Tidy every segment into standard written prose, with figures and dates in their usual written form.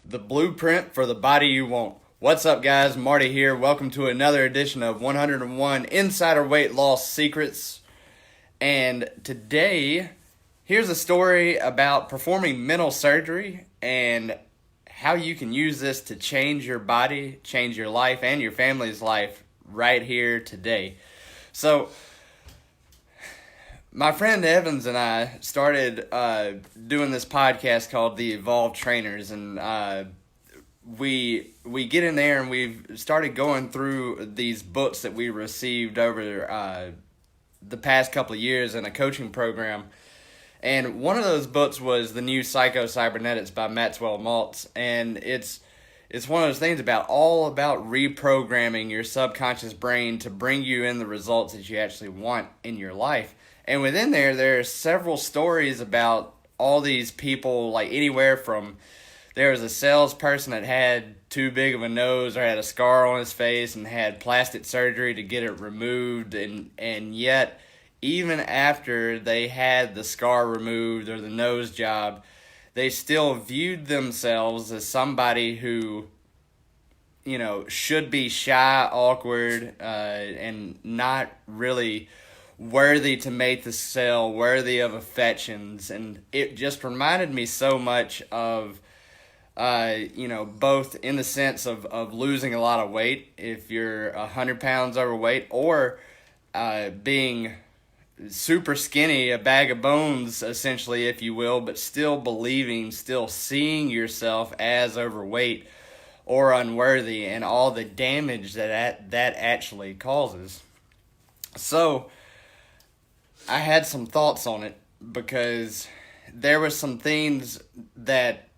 The blueprint for the body you want. What's up, guys? Marty here. Welcome to another edition of 101 Insider Weight Loss Secrets. And today, here's a story about performing mental surgery and how you can use this to change your body, change your life, and your family's life right here today. So, my friend Evans and I started doing this podcast called The Evolved Trainers, and we get in there and we've started going through these books that we received over the past couple of years in a coaching program. And one of those books was The New Psycho-Cybernetics by Maxwell Maltz, and it's one of those things all about reprogramming your subconscious brain to bring you in the results that you actually want in your life. And within there are several stories about all these people, like anywhere from there was a salesperson that had too big of a nose or had a scar on his face and had plastic surgery to get it removed, and yet even after they had the scar removed or the nose job, they still viewed themselves as somebody who, should be shy, awkward, and not really worthy to make the sale, worthy of affections. And it just reminded me so much of, both in the sense of losing a lot of weight if you're 100 pounds overweight, or being super skinny, a bag of bones, essentially, if you will, but still seeing yourself as overweight or unworthy, and all the damage that actually causes. So, I had some thoughts on it because there were some things that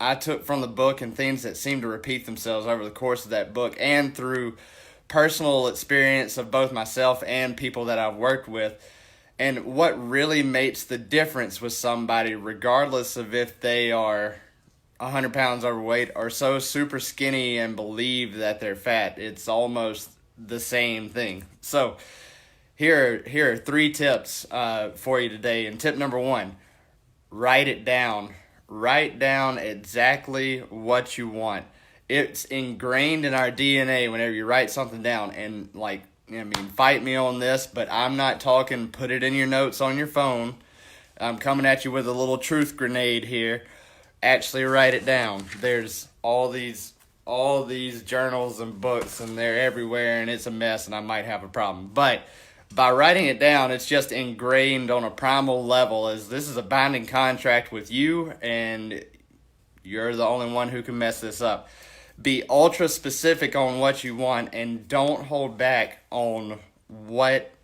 I took from the book and things that seemed to repeat themselves over the course of that book and through personal experience of both myself and people that I've worked with. And what really makes the difference with somebody, regardless of if they are 100 pounds overweight or so super skinny and believe that they're fat, it's almost the same thing. So, Here are 3 tips for you today. And tip number 1, write it down. Write down exactly what you want. It's ingrained in our DNA whenever you write something down. And fight me on this, but I'm not talking put it in your notes on your phone. I'm coming at you with a little truth grenade here. Actually write it down. There's all these journals and books, and they're everywhere, and it's a mess, and I might have a problem. But by writing it down, it's just ingrained on a primal level, as this is a binding contract with you, and you're the only one who can mess this up. Be ultra specific on what you want, and don't hold back on what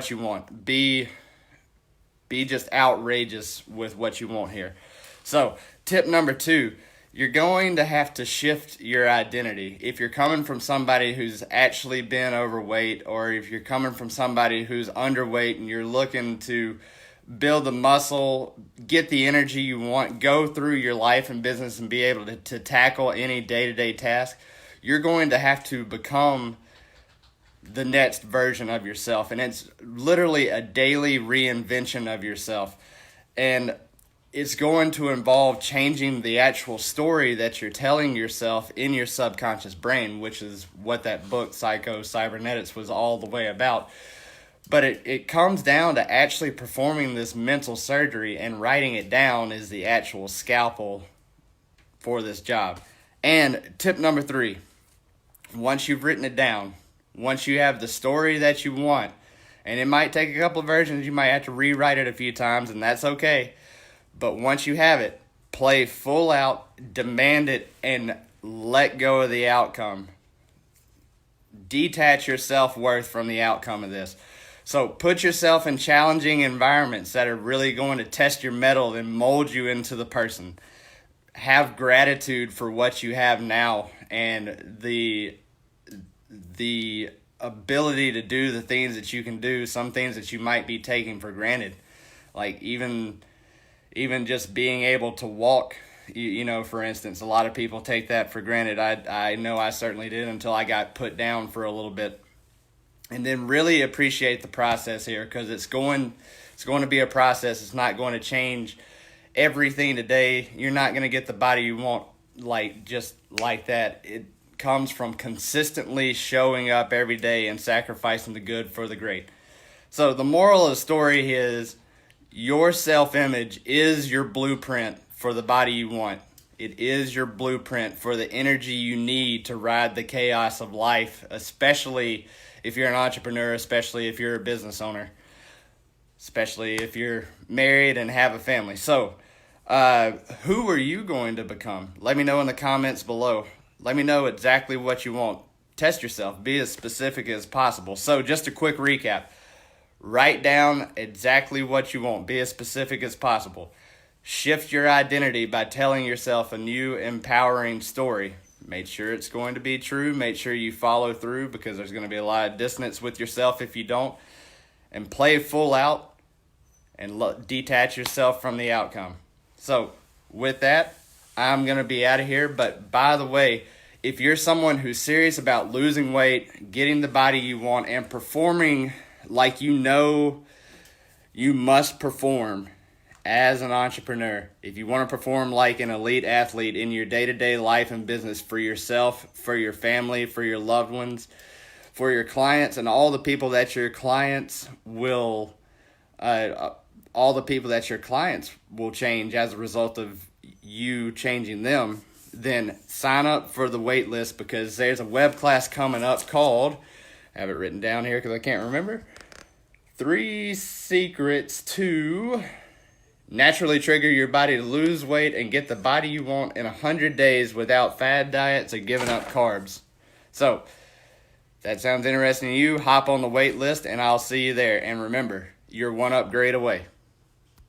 you want. Be just outrageous with what you want here. So, tip number 2. You're going to have to shift your identity. If you're coming from somebody who's actually been overweight, or if you're coming from somebody who's underweight and you're looking to build the muscle, get the energy you want, go through your life and business and be able to tackle any day-to-day task, you're going to have to become the next version of yourself. And it's literally a daily reinvention of yourself. And it's going to involve changing the actual story that you're telling yourself in your subconscious brain, which is what that book, Psycho-Cybernetics, was all the way about. But it comes down to actually performing this mental surgery, and writing it down is the actual scalpel for this job. And tip number 3, once you've written it down, once you have the story that you want, and it might take a couple of versions, you might have to rewrite it a few times, and that's okay. But once you have it, play full out, demand it, and let go of the outcome. Detach your self-worth from the outcome of this. So put yourself in challenging environments that are really going to test your mettle and mold you into the person. Have gratitude for what you have now and the ability to do the things that you can do, some things that you might be taking for granted. Like even just being able to walk, for instance, a lot of people take that for granted. I know I certainly did until I got put down for a little bit. And then really appreciate the process here, because it's going to be a process. It's not going to change everything today. You're not going to get the body you want just like that. It comes from consistently showing up every day and sacrificing the good for the great. So the moral of the story is your self-image is your blueprint for the body you want. It is your blueprint for the energy you need to ride the chaos of life, especially if you're an entrepreneur, especially if you're a business owner, especially if you're married and have a family. So, who are you going to become? Let me know in the comments below. Let me know exactly what you want. Test yourself. Be as specific as possible. So, just a quick recap. Write down exactly what you want. Be as specific as possible. Shift your identity by telling yourself a new empowering story. Make sure it's going to be true. Make sure you follow through, because there's going to be a lot of dissonance with yourself if you don't. And play full out and detach yourself from the outcome. So with that, I'm going to be out of here. But by the way, if you're someone who's serious about losing weight, getting the body you want, and performing like you know you must perform as an entrepreneur, if you want to perform like an elite athlete in your day-to-day life and business for yourself, for your family, for your loved ones, for your clients, and all the people that your clients will change as a result of you changing them, then sign up for the wait list, because there's a web class coming up called, I have it written down here because I can't remember, 3 Secrets to Naturally Trigger Your Body to Lose Weight and Get the Body You Want in 100 Days Without Fad Diets or Giving Up Carbs. So, if that sounds interesting to you, hop on the wait list and I'll see you there. And remember, you're one upgrade away.